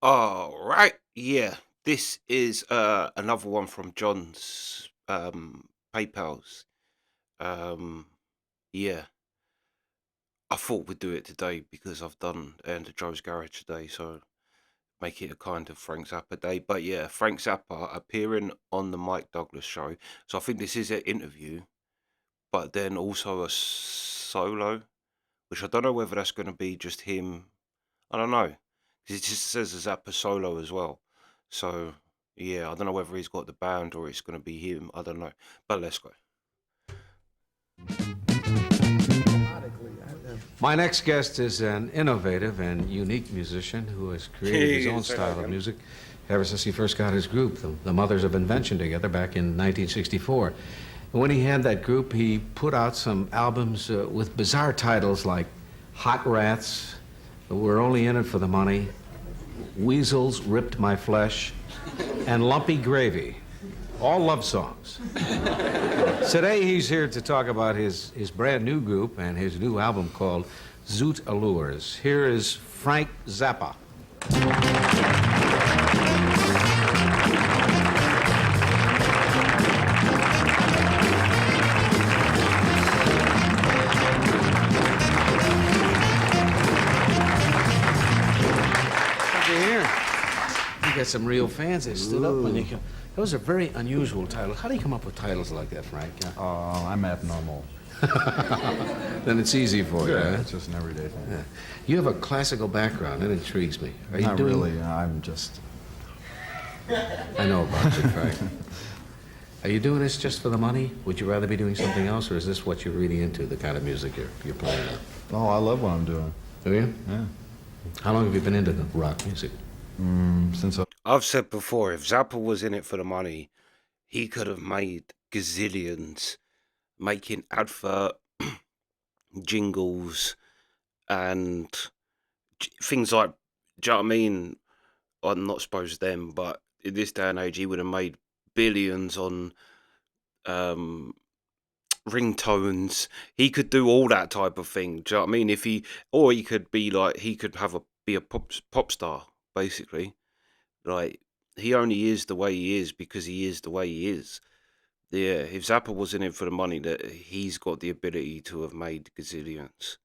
All right. Yeah. This is another one from John's PayPal's. Um yeah. I thought we'd do it today because I've done the Joe's Garage today, so make it a kind of Frank Zappa day. But yeah, Frank Zappa appearing on the Mike Douglas show. So I think this is an interview, but then also a solo, which I don't know whether that's going to be just him. I don't know, because it just says a Zappa solo as well. So yeah, I don't know whether he's got the band or it's going to be him. I don't know, but let's go. My next guest is an innovative and unique musician who has created his own Say that style of again. music ever since he first got his group, the Mothers of Invention, together back in 1964. And when he had that group, he put out some albums with bizarre titles like Hot Rats, We're Only in It for the Money, Weasels Ripped My Flesh, and Lumpy Gravy. All love songs. Today he's here to talk about his brand new group and his new album called Zoot Allures. Here is Frank Zappa. Look here. You got some real fans that stood up when you come. Those are very unusual titles. How do you come up with titles like that, Frank? I'm abnormal. Then it's easy for you. Yeah, Huh? it's just an everyday thing. Yeah. You have a classical background. That intrigues me. Are you Not doing? really. I'm just. I know about you, Frank. Are you doing this just for the money? Would you rather be doing something else, or is this what you're really into, the kind of music you're playing? Oh, I love what I'm doing. Do you? Yeah. How long have you been into the rock music? Since I've said before, if Zappa was in it for the money, he could have made gazillions making advert jingles and things like, do you know what I mean? I'm not supposed them, but in this day and age, he would have made billions on um, ringtones. He could do all that type of thing. Do you know what I mean? If he, or he could be like, he could have be a pop star basically. Like he only is the way he is because he is the way he is. Yeah, if Zappa was in it for the money, that he's got the ability to have made gazillions.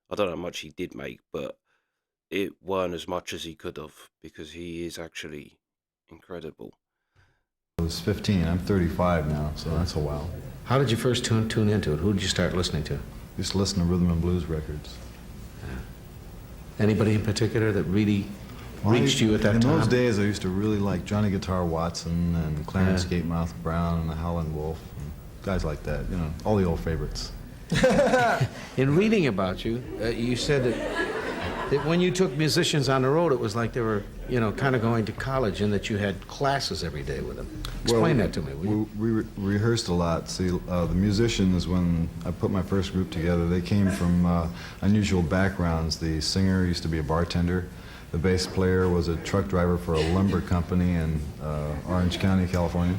I don't know how much he did make, but it weren't as much as he could have because he is actually incredible. I was 15, I'm 35 now, so that's a while. How did you first tune into it? Who did you start listening to? Used to listen to rhythm and blues records. Anybody in particular that really reached you at that in time? In those days, I used to really like Johnny Guitar Watson and Clarence Gatemouth Brown and the Howlin' Wolf, and guys like that. You know, all the old favorites. In reading about you, you said that when you took musicians on the road, it was like they were, kind of going to college, and that you had classes every day with them. Explain that to me, will you? We rehearsed a lot. See, the musicians, when I put my first group together, they came from unusual backgrounds. The singer used to be a bartender. The bass player was a truck driver for a lumber company in Orange County, California.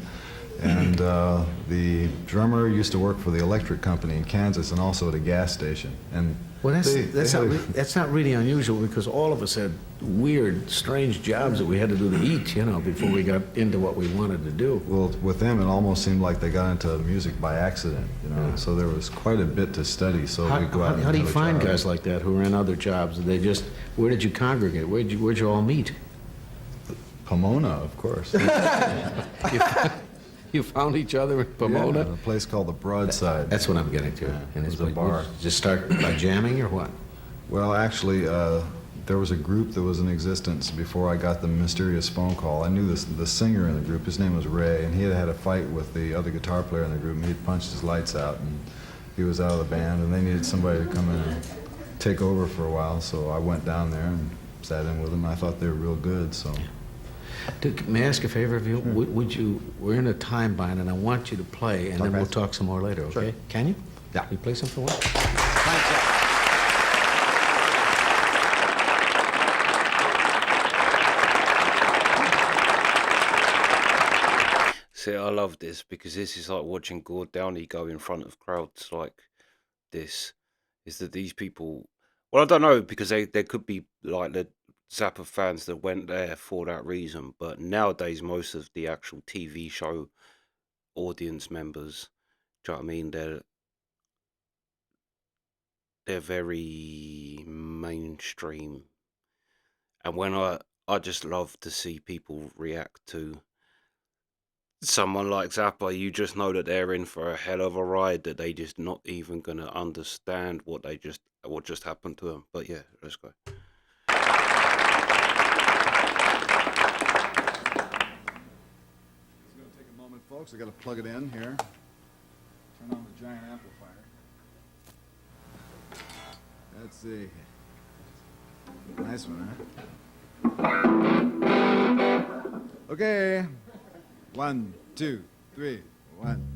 And the drummer used to work for the electric company in Kansas and also at a gas station. And Well, that's not really unusual, because all of us had weird, strange jobs that we had to do to eat, before we got into what we wanted to do. Well, with them, it almost seemed like they got into music by accident, Yeah. So there was quite a bit to study. So we go out. How do you find guys like that who are in other jobs? Where did you congregate? Where'd you all meet? Pomona, of course. You found each other in Pomona? Yeah, a place called the Broadside. That's what I'm getting to. Yeah, And it was it's a bar. Just start by jamming, or what? Well, actually, there was a group that was in existence before I got the mysterious phone call. I knew the singer in the group. His name was Ray, and he had had a fight with the other guitar player in the group, and he'd punched his lights out, and he was out of the band, and they needed somebody to come in and take over for a while. So I went down there and sat in with them. I thought they were real good, so. May I ask a favor of you? We're in a time bind, and I want you to play, and then Okay. we'll talk some more later, okay? Sure. Can you? Yeah. You play something for us? See, I love this because this is like watching Gord Downey go in front of crowds like this. Is that these people? Well, I don't know, because they could be like Zappa fans that went there for that reason. But nowadays, most of the actual TV show audience members, do you know what I mean? They're very mainstream, and when I just love to see people react to someone like Zappa. You just know that they're in for a hell of a ride, that they just not even gonna understand what just happened to them. But yeah, let's go. It's going to take a moment, folks. I got to plug it in here. Turn on the giant amplifier. Let's see. Nice one, huh? Okay. 1, 2, 3, 1.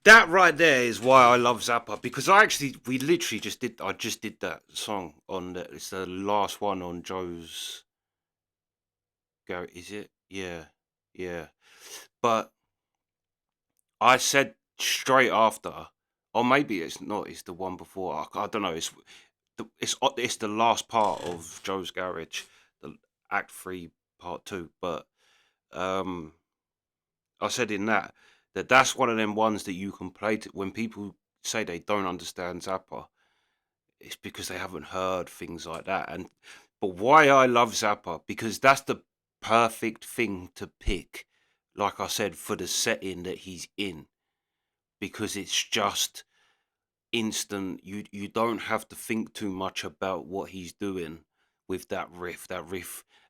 That right there is why I love Zappa, because I just did that song it's the last one on Joe's Go. Is it? Yeah, yeah. But I said straight after, or maybe it's not. It's the one before. I don't know. It's the last part of Joe's Garage, the Act 3 Part 2. But um, I said in that's one of them ones that you can play to, when people say they don't understand Zappa. It's because they haven't heard things like that. But why I love Zappa, because that's the perfect thing to pick, like I said, for the setting that he's in, because it's just instant. You don't have to think too much about what he's doing with that riff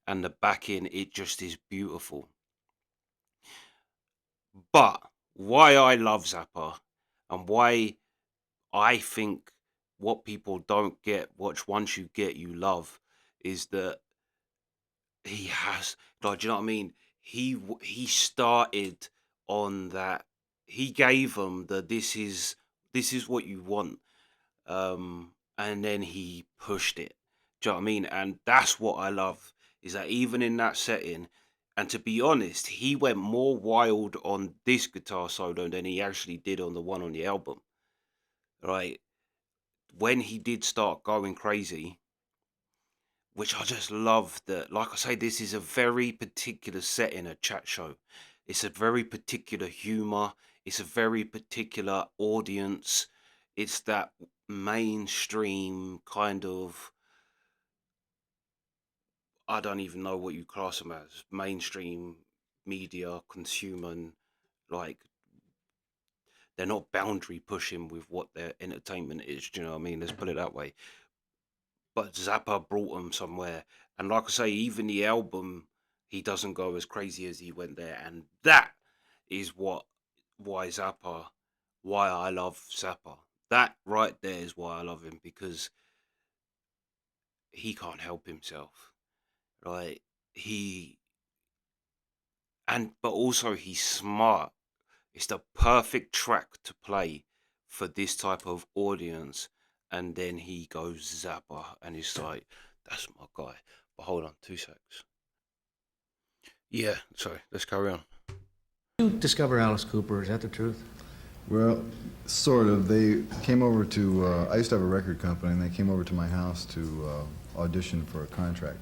and the backing. It just is beautiful. But why I love Zappa, and why I think what people don't get, which once you get, you love, is that he has, like, do you know what I mean? He started on that. He gave them this is what you want, and then he pushed it. Do you know what I mean? And that's what I love, is that even in that setting, and to be honest, he went more wild on this guitar solo than he actually did on the one on the album. Right? When he did start going crazy, which I just love that, like I say, this is a very particular setting, a chat show. It's a very particular humor. It's a very particular audience. It's that mainstream kind of, I don't even know what you class them as, mainstream media consumer. And like, they're not boundary pushing with what their entertainment is. Do you know what I mean? Let's put it that way. But Zappa brought him somewhere. And like I say, even the album, he doesn't go as crazy as he went there. And that is why I love Zappa. That right there is why I love him, because he can't help himself. Right? He but also he's smart. It's the perfect track to play for this type of audience. And then he goes Zappa, and it's like, that's my guy. But hold on, 2 secs. Yeah, sorry, let's carry on. You discover Alice Cooper, is that the truth? Well, sort of. They came over to, I used to have a record company, and they came over to my house to audition for a contract.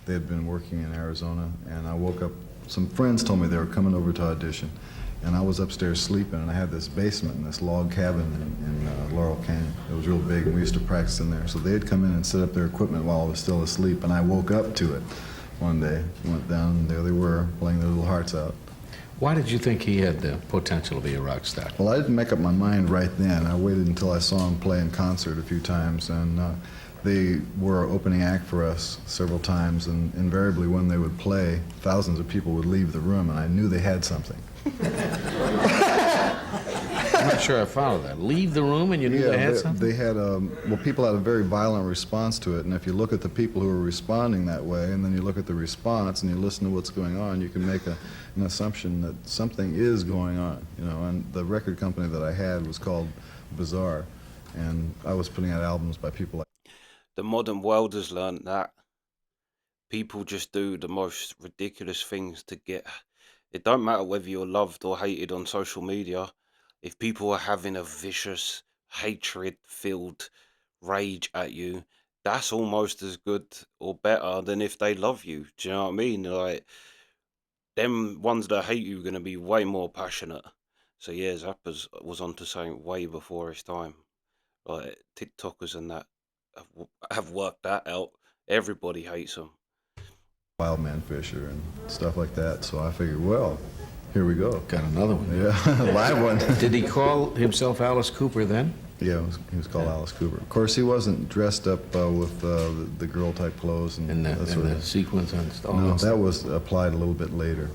They had been working in Arizona, and I woke up, some friends told me they were coming over to audition, and I was upstairs sleeping, and I had this basement in this log cabin in Laurel Canyon. It was real big, and we used to practice in there. So they had come in and set up their equipment while I was still asleep, and I woke up to it one day, went down, and there they were, playing their little hearts out. Why did you think he had the potential to be a rock star? Well, I didn't make up my mind right then. I waited until I saw him play in concert a few times, and they were opening act for us several times, and invariably when they would play, thousands of people would leave the room, and I knew they had something. I'm not sure I followed that. Leave the room and you knew they had something? They had, well, people had a very violent response to it, and if you look at the people who were responding that way, and then you look at the response and you listen to what's going on, you can make an assumption that something is going on, you know. And the record company that I had was called Bizarre, and I was putting out albums by people like... The modern world has learned that people just do the most ridiculous things to get. It don't matter whether you're loved or hated on social media. If people are having a vicious, hatred-filled rage at you, that's almost as good or better than if they love you. Do you know what I mean? Like, them ones that hate you are going to be way more passionate. So yeah, Zappa's was onto something way before his time. Like, TikTokers and that have worked that out. Everybody hates him. Wildman Fisher and stuff like that, so I figured, well, here we go. Got another one. Yeah, live one. Did he call himself Alice Cooper then? Yeah, he was called Alice Cooper. Of course, he wasn't dressed up with the girl-type clothes and And that sort the of... sequence and stuff? No, that was applied a little bit later.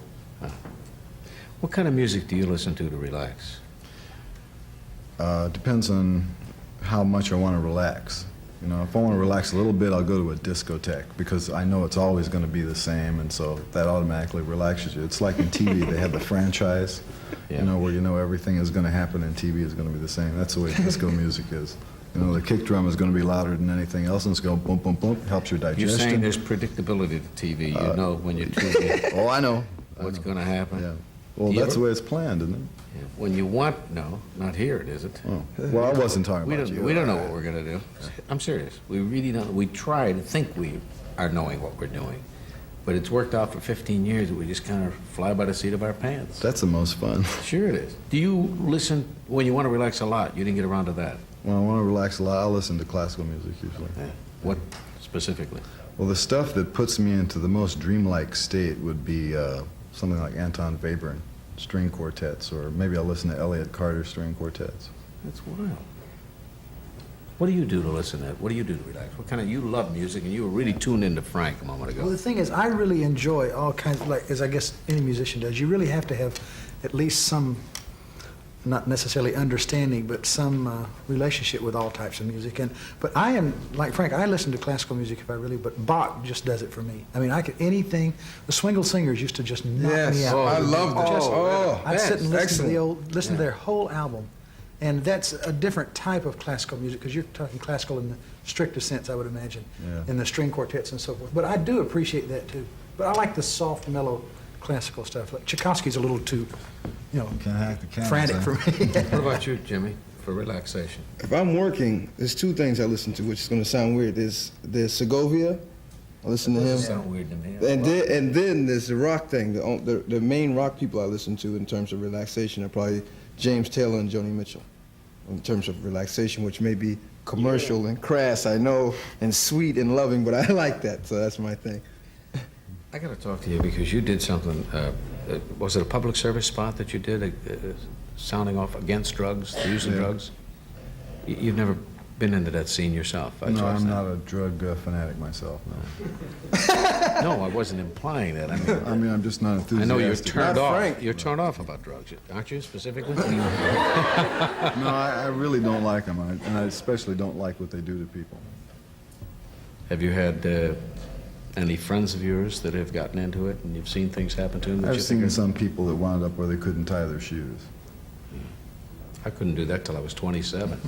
What kind of music do you listen to relax? Depends on how much I want to relax. You know, if I want to relax a little bit, I'll go to a discotheque because I know it's always going to be the same, and so that automatically relaxes you. It's like in TV, they have the franchise, Yeah. you know, where you know everything is going to happen, and TV is going to be the same. That's the way disco music is. You know, the kick drum is going to be louder than anything else, and it's going boom, boom, boom, helps your digestion. You're saying there's predictability to TV. You know when you're tuning in Oh, I know. what's going to happen. Yeah. Well, You that's the ever- way it's planned, isn't it? Yeah. When you want, no, not here, is it? Oh. Well, I wasn't talking We about don't, you. we don't know what we're going to do. I'm serious. We really don't. We try to think we are knowing what we're doing, but it's worked out for 15 years that we just kind of fly by the seat of our pants. That's the most fun. Sure it is. Do you listen when you want to relax a lot? You didn't get around to that. When I want to relax a lot, I'll listen to classical music usually. Yeah. What specifically? Well, the stuff that puts me into the most dreamlike state would be something like Anton Webern string quartets, or maybe I'll listen to Elliott Carter string quartets. That's wild. What do you do to listen to that? What do you do to relax? What kind of, you love music, and you were really tuned into Frank a moment ago. Well, the thing is, I really enjoy all kinds of, like, as I guess any musician does, you really have to have at least some, not necessarily understanding, but some relationship with all types of music. But I am, like Frank, I listen to classical music if I really, but Bach just does it for me. I mean, I could, anything, the Swingle Singers used to just knock me out. I love that. Just- Oh, I'd sit and listen to excellent. the old, listen to their whole album. And that's a different type of classical music, because you're talking classical in the strictest sense, I would imagine, Yeah. in the string quartets and so forth. But I do appreciate that too. But I like the soft, mellow, classical stuff. Like Tchaikovsky's a little too, you know, Can't hack the cameras, frantic huh? for me. What about you, Jimmy, for relaxation? If I'm working, there's two things I listen to, which is going to sound weird. There's Segovia. I listen to him. Sound weird to me. And then there's the rock thing. The main rock people I listen to in terms of relaxation are probably James Taylor and Joni Mitchell. In terms of relaxation, which may be commercial and crass, I know, and sweet and loving, but I like that, so that's my thing. I got to talk to you because you did something. Was it a public service spot that you did, sounding off against drugs, the use of Yeah. drugs? You've never been into that scene yourself. I No, trust I'm that. not a drug fanatic myself, no. No, I wasn't implying that. I mean, I mean, I'm just not I enthusiastic. know you're turned Not off. Frank. You're turned off about drugs, aren't you, specifically? No, I really don't like them, and I especially don't like what they do to people. Have you had any friends of yours that have gotten into it, and you've seen things happen to them? that I've you think seen are- some people that wound up where they couldn't tie their shoes. I couldn't do that till I was 27.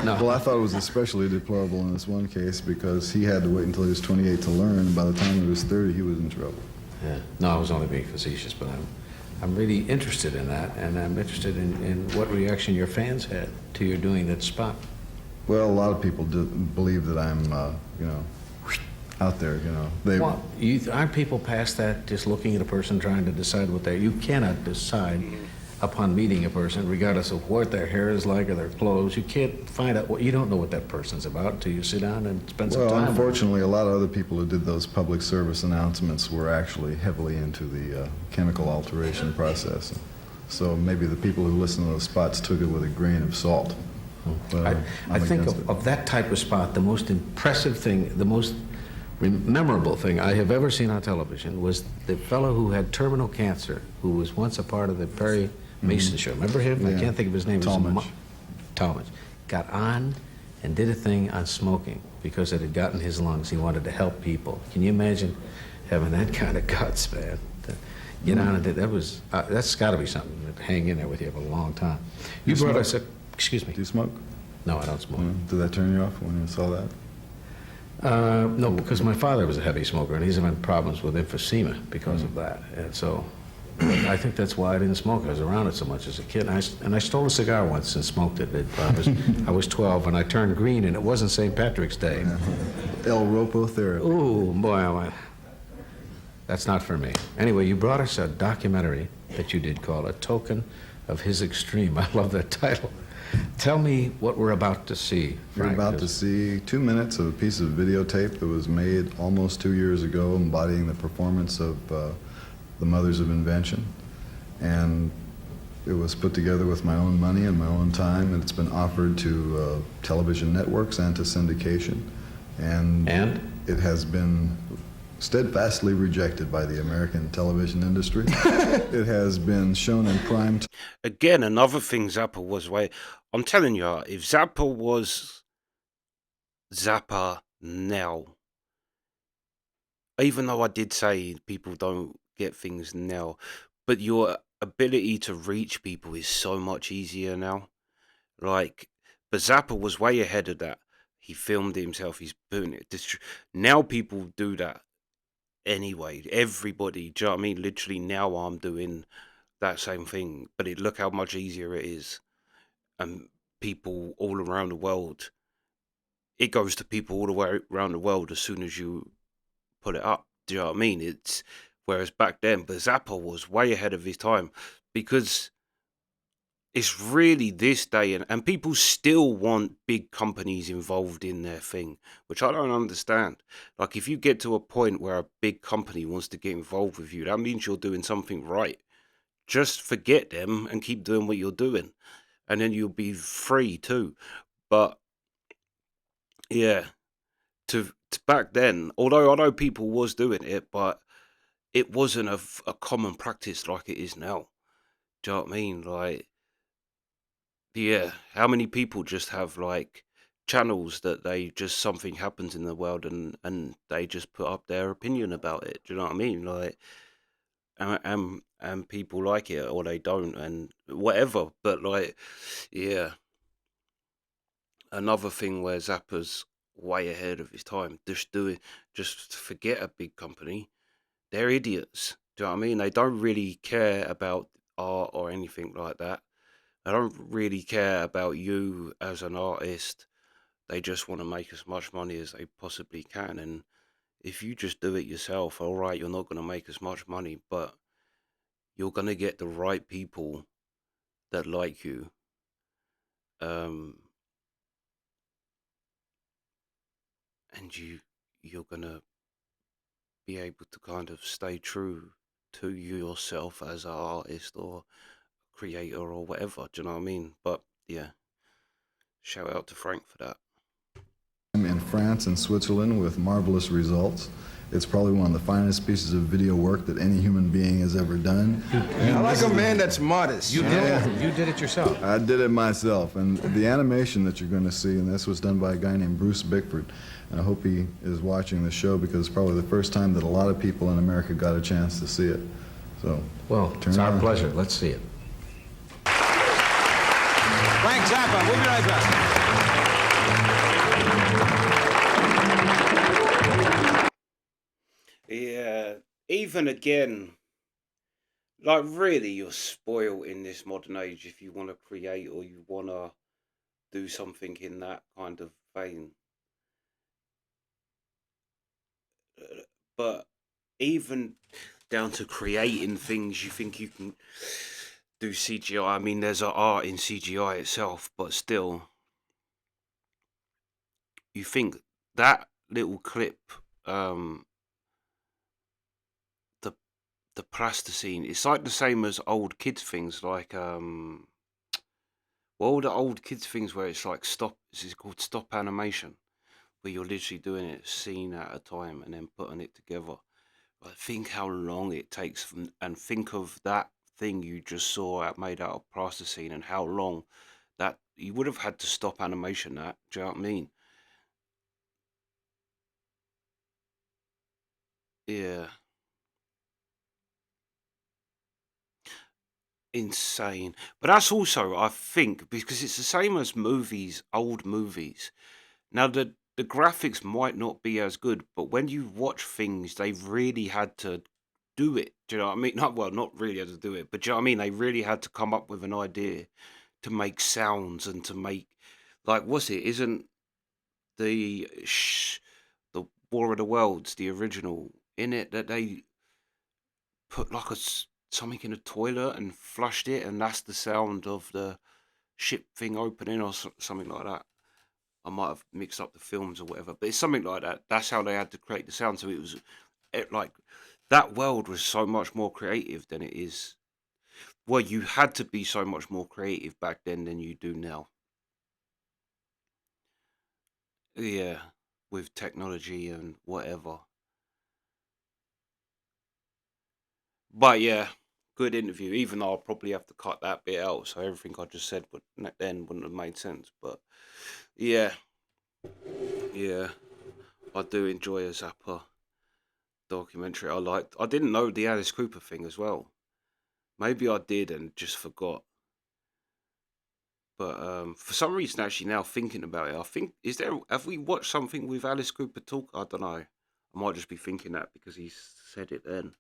No. Well, I thought it was especially deplorable in this one case because he had to wait until he was 28 to learn, and by the time he was 30, he was in trouble. Yeah. No, I was only being facetious, but I'm really interested in that, and I'm interested in what reaction your fans had to your doing that spot. Well, a lot of people believe that I'm, you know, out there, you know. They, Well, aren't people past that, just looking at a person trying to decide what you cannot decide upon meeting a person, regardless of what their hair is like or their clothes. You can't find out you don't know what that person's about until you sit down and spend some well, time with them. unfortunately, a lot of other people who did those public service announcements were actually heavily into the chemical alteration process. So maybe the people who listened to those spots took it with a grain of salt. But I I'm think against it. of that type of spot, the most impressive thing, the most memorable thing I have ever seen on television was the fellow who had terminal cancer, who was once a part of the Perry Mason show. Remember him? I Yeah. can't think of his name. It was Talmadge. Talmadge. Got on and did a thing on smoking because it had gotten his lungs. He wanted to help people. Can you imagine having that kind of guts, man? To get on and do that was that's got to be something that hang in there with you for a long time. You You brought smoke? us a. Excuse me. Do you smoke? No, I don't smoke. Did that turn you off when you saw that? No, because my father was a heavy smoker, and he's had problems with emphysema because of that. And so I think that's why I didn't smoke. I was around it so much as a kid. And I stole a cigar once and smoked it. I was 12, and I turned green, and it wasn't St. Patrick's Day. El Ropo therapy. Ooh, boy, that's not for me. Anyway, you brought us a documentary that you did called A Token of His Extreme. I love that title. Tell me what we're about to see, You're Frank. about to see 2 minutes of a piece of videotape that was made almost 2 years ago, embodying the performance of the Mothers of Invention. And it was put together with my own money and my own time, and it's been offered to television networks and to syndication. And it has been steadfastly rejected by the American television industry. It has been shown in prime time. Again, another thing Zappa was way. I'm telling you, if Zappa was Zappa now, even though I did say people don't get things now, but your ability to reach people is so much easier now. Like, but Zappa was way ahead of that. He filmed himself. He's putting it. Now people do that anyway. Everybody, do you know what I mean? Literally, now I'm doing that same thing. But look how much easier it is, and people all around the world. It goes to people all the way around the world as soon as you put it up. Do you know what I mean? It's whereas back then, but Zappa was way ahead of his time because it's really this day and people still want big companies involved in their thing, which I don't understand. Like if you get to a point where a big company wants to get involved with you, that means you're doing something right. Just forget them and keep doing what you're doing, and then you'll be free too. But yeah, to back then, although I know people was doing it, but it wasn't a common practice like it is now. Do you know what I mean? Like, yeah, how many people just have like channels that they just something happens in the world and they just put up their opinion about it. Do you know what I mean? Like, and people like it or they don't and whatever. But like, yeah, another thing where Zappa's way ahead of his time. Just forget a big company. They're idiots. Do you know what I mean? They don't really care about art or anything like that. They don't really care about you as an artist. They just want to make as much money as they possibly can. And if you just do it yourself, all right, you're not going to make as much money, but you're going to get the right people that like you. Um, and you're going to be able to kind of stay true to yourself as an artist or creator or whatever. Do you know what I mean? But yeah, shout out to Frank for that. In France and Switzerland with marvelous results. It's probably one of the finest pieces of video work that any human being has ever done. I like a man that's modest. You did it yourself. I did it myself, and the animation that you're going to see, and this was done by a guy named Bruce Bickford, and I hope he is watching the show because it's probably the first time that a lot of people in America got a chance to see it. So, Well, turn it's it our on. pleasure. Let's see it. Frank Zappa, we'll be right back. Yeah, even again, like really, you're spoiled in this modern age if you want to create or you want to do something in that kind of vein. But even down to creating things, you think you can do CGI. I mean, there's an art in CGI itself, but still, you think that little clip, um, the the plasticine, it's like the same as old kids things, like well, all the old kids things where it's like stop. This is called stop animation, where you're literally doing it scene at a time and then putting it together. But think how long it takes, and think of that thing you just saw made out of plasticine, and how long that you would have had to stop animation. That, do you know what I mean? Yeah, insane. But that's also, I think, because it's the same as movies, old movies. Now the graphics might not be as good, but when you watch things, they really had to do it. Do you know what I mean? Not well, not really had to do it, but do you know what I mean? They really had to come up with an idea to make sounds and to make like what's it? Isn't the War of the Worlds the original in it that they put like something in a toilet and flushed it, and that's the sound of the ship thing opening or something like that. I might have mixed up the films or whatever, but it's something like that. That's how they had to create the sound. So like that world was so much more creative than it is. Well, you had to be so much more creative back then than you do now. Yeah, with technology and whatever. But yeah, good interview. Even though I'll probably have to cut that bit out, so everything I just said would then wouldn't have made sense. But yeah, Yeah, I do enjoy a Zappa documentary. I didn't know the Alice Cooper thing as well. Maybe I did and just forgot. But for some reason, actually, now thinking about it, I think have we watched something with Alice Cooper talk? I don't know. I might just be thinking that because he said it then.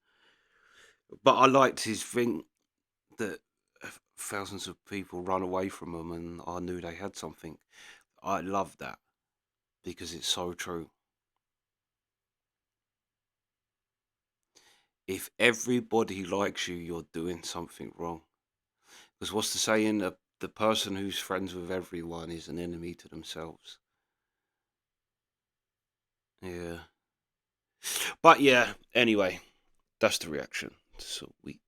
But I liked his thing that thousands of people run away from him, and I knew they had something. I love that because it's so true. If everybody likes you, you're doing something wrong. Because what's the saying? The person who's friends with everyone is an enemy to themselves. Yeah. But yeah, anyway, that's the reaction. Sweet.